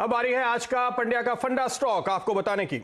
अब बारी है आज का पंड्या का फंडा स्टॉक आपको बताने की।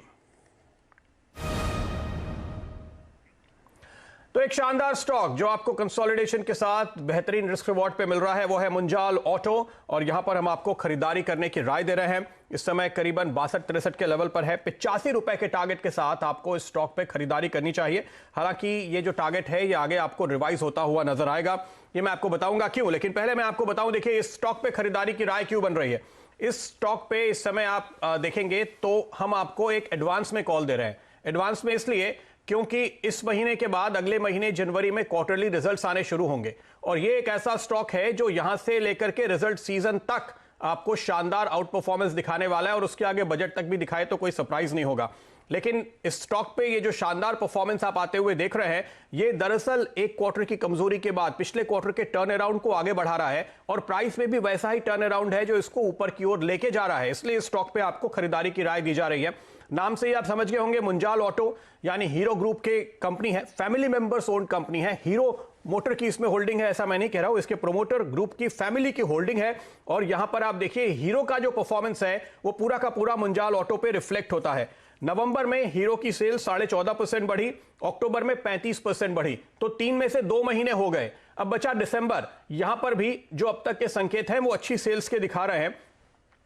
तो एक शानदार स्टॉक जो आपको कंसोलिडेशन के साथ बेहतरीन रिस्क रिवॉर्ड पे मिल रहा है वो है मुंजाल ऑटो, और यहां पर हम आपको खरीदारी करने की राय दे रहे हैं। इस समय करीबन 62-63 के लेवल पर है। 85 रुपए के टारगेट के साथ आपको इस स्टॉक पे खरीदारी करनी चाहिए। हालांकि ये जो टारगेट है ये आगे आपको रिवाइज होता हुआ नजर आएगा, ये मैं आपको बताऊंगा क्यों। लेकिन पहले मैं आपको बताऊं, देखिए इस स्टॉक पे खरीदारी की राय क्यों बन रही है। इस स्टॉक पे इस समय आप देखेंगे तो हम आपको एक एडवांस में कॉल दे रहे हैं। एडवांस में इसलिए क्योंकि इस महीने के बाद अगले महीने जनवरी में क्वार्टरली रिजल्ट्स आने शुरू होंगे, और ये एक ऐसा स्टॉक है जो यहां से लेकर के रिजल्ट सीजन तक आपको शानदार आउट परफॉर्मेंस दिखाने वाला है, और उसके आगे बजट तक भी दिखाए तो कोई सरप्राइज नहीं होगा। लेकिन इस स्टॉक पे ये जो शानदार परफॉर्मेंस आप आते हुए देख रहे हैं, ये दरअसल एक क्वार्टर की कमजोरी के बाद पिछले क्वार्टर के टर्न अराउंड को आगे बढ़ा रहा है, और प्राइस में भी वैसा ही टर्न अराउंड है जो इसको ऊपर की ओर लेके जा रहा है। इसलिए इस स्टॉक पे आपको खरीदारी की राय दी जा रही है। नाम से ही आप समझ गए होंगे, मुंजाल ऑटो यानी हीरो ग्रुप के कंपनी है, फैमिली मेंबर्स ओन्ड कंपनी है। हीरो मोटर की इसमें होल्डिंग है ऐसा मैं नहीं कह रहा हूं, इसके प्रोमोटर ग्रुप की फैमिली की होल्डिंग है। और यहां पर आप देखिए हीरो का जो परफॉर्मेंस है वो पूरा का पूरा मुंजाल ऑटो पे रिफ्लेक्ट होता है। नवंबर में हीरो की सेल्स 14.5% बढ़ी, अक्टूबर में 35% बढ़ी, तो 3 में से 2 महीने हो गए। अब बचा दिसंबर, यहां पर भी जो अब तक के संकेत हैं वो अच्छी सेल्स के दिखा रहे हैं।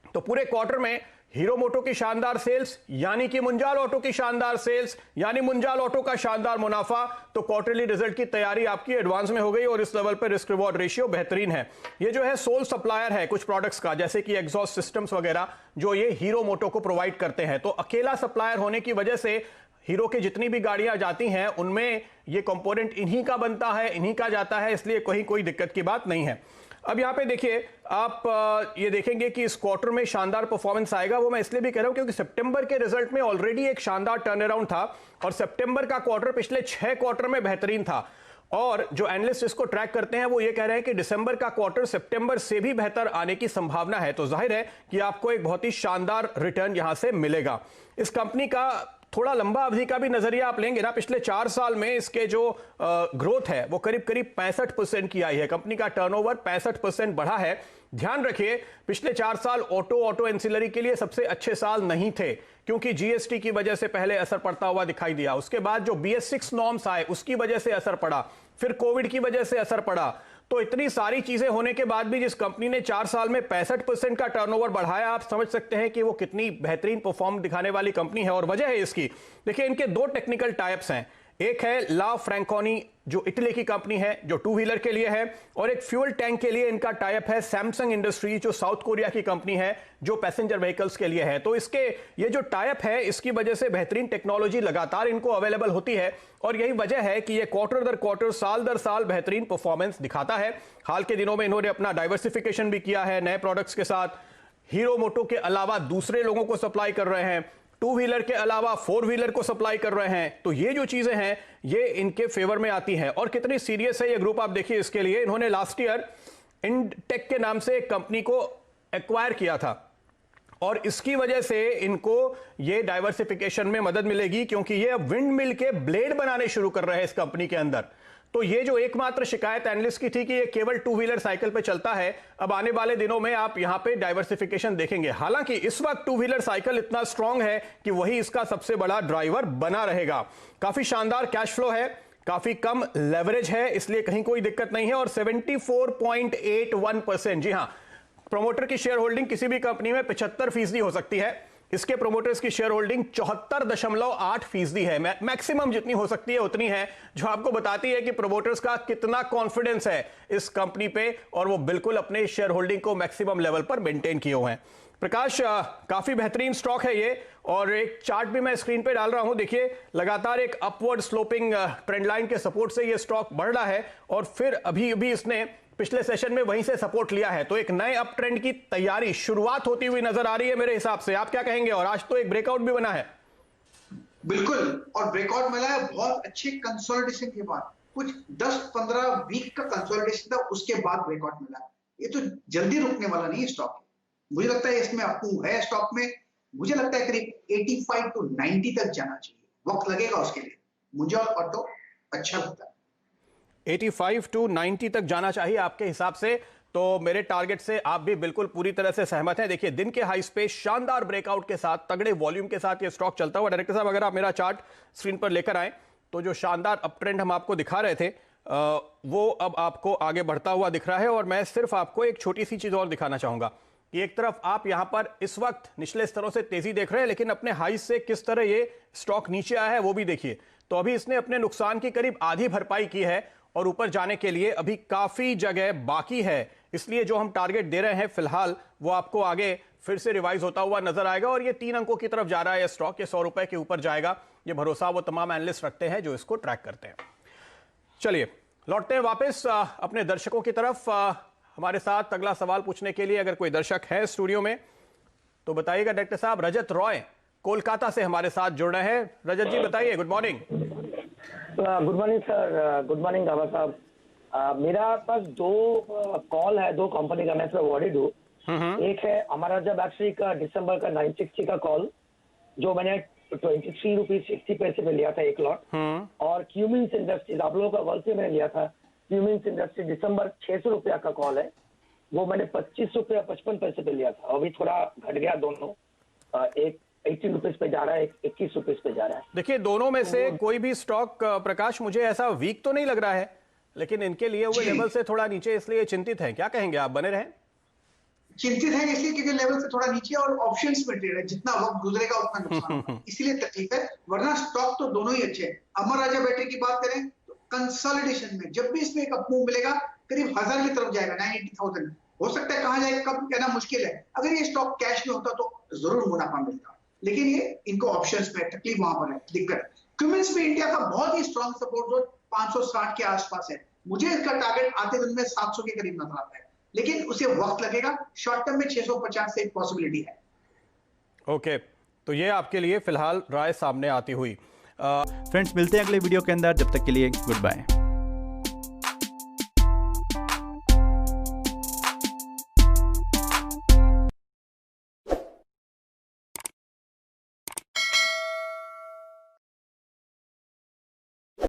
तो पूरे क्वार्टर में हीरो मोटो की शानदार सेल्स यानी कि मुंजाल ऑटो की शानदार सेल्स यानी मुंजाल ऑटो का शानदार मुनाफा, तो क्वार्टरली रिजल्ट की तैयारी आपकी एडवांस में हो गई, और इस लेवल पर रिस्क रिवॉर्ड रेशियो बेहतरीन है। ये जो है सोल सप्लायर है कुछ प्रोडक्ट्स का, जैसे कि एग्जॉस्ट सिस्टम्स वगैरह जो ये हीरो मोटो को प्रोवाइड करते हैं। तो अकेला सप्लायर होने की वजह से हीरो की जितनी भी गाड़ियां जाती हैं उनमें ये कंपोनेंट इन्हीं का बनता है, इन्हीं का जाता है, इसलिए कोई दिक्कत की बात नहीं है। अब यहां पे देखिए आप ये देखेंगे कि इस क्वार्टर में शानदार परफॉर्मेंस आएगा। वो मैं इसलिए भी कह रहा हूं क्योंकि सितंबर के रिजल्ट में ऑलरेडी एक शानदार टर्न अराउंड था, और सितंबर का क्वार्टर पिछले 6 क्वार्टर में बेहतरीन था। और जो एनालिस्ट इसको ट्रैक करते हैं वो ये कह रहे हैं कि दिसंबर का क्वार्टर सितंबर से भी बेहतर आने की संभावना है। तो जाहिर है कि आपको एक बहुत ही शानदार रिटर्न यहां से मिलेगा। इस कंपनी का थोड़ा लंबा अवधि का भी नजरिया आप लेंगे ना, पिछले 4 साल में इसके जो ग्रोथ है वो करीब 65% की आई है। कंपनी का टर्नओवर 65% बढ़ा है। ध्यान रखिए पिछले 4 साल ऑटो एंसिलरी के लिए सबसे अच्छे साल नहीं थे, क्योंकि जीएसटी की वजह से पहले असर पड़ता हुआ दिखाई दिया। उसके बाद जो BS6 नॉर्म्स आए उसकी वजह से असर पड़ा, फिर कोविड की वजह से असर पड़ा। तो इतनी सारी चीजें होने के बाद भी जिस कंपनी ने 4 साल में 65% का टर्नओवर बढ़ाया, आप समझ सकते हैं कि वो कितनी बेहतरीन परफॉर्म दिखाने वाली कंपनी है। और वजह है इसकी, देखिए इनके 2 टेक्निकल टाइप्स हैं। एक है ला फ्रैंकोनी जो इटली की कंपनी है जो 2 व्हीलर के लिए है, और एक फ्यूल टैंक के लिए इनका टाइप है सैमसंग इंडस्ट्री जो साउथ कोरिया की कंपनी है जो पैसेंजर व्हीकल्स के लिए है। तो इसके ये जो टाइप है इसकी वजह से बेहतरीन टेक्नोलॉजी लगातार इनको अवेलेबल होती है, और यही वजह है कि ये क्वार्टर दर क्वार्टर साल दर साल बेहतरीन परफॉर्मेंस दिखाता है। हाल के दिनों में इन्होंने अपना डाइवर्सिफिकेशन भी किया है, नए प्रोडक्ट्स के साथ हीरो मोटो के अलावा दूसरे लोगों को सप्लाई कर रहे हैं, 2 व्हीलर के अलावा 4 व्हीलर को सप्लाई कर रहे हैं। तो ये जो चीजें हैं ये इनके फेवर में आती हैं। और कितनी सीरियस है ये ग्रुप आप देखिए इसके लिए। इन्होंने लास्ट ईयर इंटेक के नाम से एक कंपनी को एक्वायर किया था, और इसकी वजह से इनको ये डाइवर्सिफिकेशन में मदद मिलेगी, क्योंकि ये अब विंड मिल के ब्लेड बनाने शुरू कर रहे हैं इस कंपनी के अंदर। तो ये जो एकमात्र शिकायत एनालिस्ट की थी कि ये केवल 2 व्हीलर साइकिल पे चलता है, अब आने वाले दिनों में आप यहां पे डाइवर्सिफिकेशन देखेंगे। हालांकि इस वक्त 2 व्हीलर साइकिल इतना स्ट्रांग है कि वही इसका सबसे बड़ा ड्राइवर बना रहेगा। काफी शानदार कैश फ्लो है, काफी कम लेवरेज है, इसलिए कहीं कोई दिक्कत नहीं है। और 74.81%, जी हां, प्रोमोटर की शेयर होल्डिंग किसी भी कंपनी में 75% हो सकती है। इसके प्रोमोटर्स की शेयर होल्डिंग 74.8% है। मैक्सिमम जितनी हो सकती है उतनी है, जो आपको बताती है कि प्रोमोटर्स का कितना कॉन्फिडेंस है इस कंपनी पे, और वो बिल्कुल अपने शेयर होल्डिंग को मैक्सिमम लेवल पर मेंटेन किए हुए हैं। प्रकाश, काफी बेहतरीन स्टॉक है ये, और एक चार्ट भी मैं स्क्रीन पे डाल रहा हूं। देखिए लगातार एक अपवर्ड स्लोपिंग ट्रेंड लाइन के सपोर्ट से ये स्टॉक बढ़ रहा है, और फिर अभी इसने पिछले सेशन में वहीं से सपोर्ट लिया है। तो एक नए अप ट्रेंड की तैयारी शुरुआत होती हुई नजर आ रही है मेरे हिसाब से। आप क्या कहेंगे? और आज तो एक ब्रेकआउट भी बना है। बिल्कुल, और ब्रेकआउट मिला है बहुत अच्छे कंसोलिडेशन के बाद। कुछ 10-15 वीक का कंसोलिडेशन था, उसके बाद ब्रेकआउट मिला। ये तो जल्दी रुकने वाला नहीं है स्टॉक। मुझे लगता है इसमें अप है स्टॉक में। मुझे लगता है करीब 85 to 90 तक जाना चाहिए, वक्त लगेगा उसके लिए। मुझे ऑटो अच्छा लगता है। 85 to 90 तक जाना चाहिए आपके हिसाब से। तो मेरे टारगेट से आप भी बिल्कुल पूरी तरह से सहमत हैं। देखिए दिन के हाई पे शानदार ब्रेकआउट के साथ, तगड़े वॉल्यूम के साथ ये स्टॉक चलता हुआ। डायरेक्टर साहब अगर आप मेरा चार्ट स्क्रीन पर लेकर आए तो जो शानदार अप ट्रेंड हम आपको दिखा रहे थे वो अब आपको आगे बढ़ता हुआ दिख रहा है। और मैं सिर्फ आपको एक छोटी सी चीज और दिखाना चाहूंगा कि एक तरफ आप यहां पर इस वक्त निचले स्तरों से तेजी देख रहे हैं, लेकिन अपने हाई से किस तरह ये स्टॉक नीचे आया है वो भी देखिए। तो अभी इसने अपने नुकसान की करीब आधी भरपाई की है और ऊपर जाने के लिए अभी काफी जगह बाकी है। इसलिए जो हम टारगेट दे रहे हैं फिलहाल वो आपको आगे फिर से रिवाइज होता हुआ नजर आएगा और ये 3 अंकों की तरफ जा रहा है। ये स्टॉक ये 100 रुपए के ऊपर जाएगा, ये भरोसा वो तमाम एनालिस्ट रखते हैं जो इसको ट्रैक करते हैं। चलिए लौटते हैं वापस अपने दर्शकों की तरफ। हमारे साथ अगला सवाल पूछने के लिए अगर कोई दर्शक है स्टूडियो में तो बताइएगा। डायरेक्टर साहब रजत रॉय कोलकाता से हमारे साथ जुड़ रहे हैं। रजत जी बताइए। Good morning. Good morning sir. Good morning बाबा साहब। मेरा पास 2 कॉल है, 2 कंपनी का मैं अवॉर्डेड हूँ। एक है हमारा जब एक्चुअली का दिसंबर का 960 का कॉल जो मैंने 23 रुपीज 60 पैसे पे लिया था एक लॉट। और क्यूमिंस इंडस्ट्रीज आप लोगों का कॉल से मैंने लिया था। क्यूमिंस इंडस्ट्री दिसंबर 600 रुपया का कॉल है, वो मैंने 25 रुपया 55 पैसे पे लिया था। अभी थोड़ा घट गया दोनों, एक 18 रुपीज पे जा रहा है, 21 रुपीज पे जा रहा है। देखिए दोनों में से कोई भी स्टॉक प्रकाश मुझे ऐसा वीक तो नहीं लग रहा है, लेकिन इनके लिए हुए लेवल से थोड़ा नीचे, इसलिए चिंतित हैं। क्या कहेंगे आप? बने रहें। चिंतित है इसलिए क्योंकि लेवल से थोड़ा नीचे और ऑप्शंस में ट्रेड है, जितना वक्त गुजरेगा उतना नुकसान होगा, इसीलिए तकलीफ है। वरना स्टॉक तो दोनों ही अच्छे हैं। अमर राजा बैटरी की बात करें तो कंसोलिडेशन में जब भी इसमें एक अपमूव मिलेगा करीब 1000 की तरफ जाएगा, 980,000। हो सकता है कहां जाएगा कब कहना मुश्किल है। अगर ये स्टॉक कैश में होता तो जरूर मुनाफा मिलता, लेकिन ये इनको ऑप्शंस में तकलीफ वहां पर है, दिक्कत। क्यूमिंस में इंडिया का बहुत ही स्ट्रॉन्ग सपोर्ट जोन 560 के आसपास है। मुझे इसका टारगेट आते दिन में 700 के करीब नजर आता है, लेकिन उसे वक्त लगेगा। शॉर्ट टर्म में 650 से एक पॉसिबिलिटी है। ओके, तो ये आपके लिए फिलहाल राय सामने आती हुई। फ्रेंड्स मिलते हैं अगले वीडियो के अंदर, जब तक के लिए गुड बाय।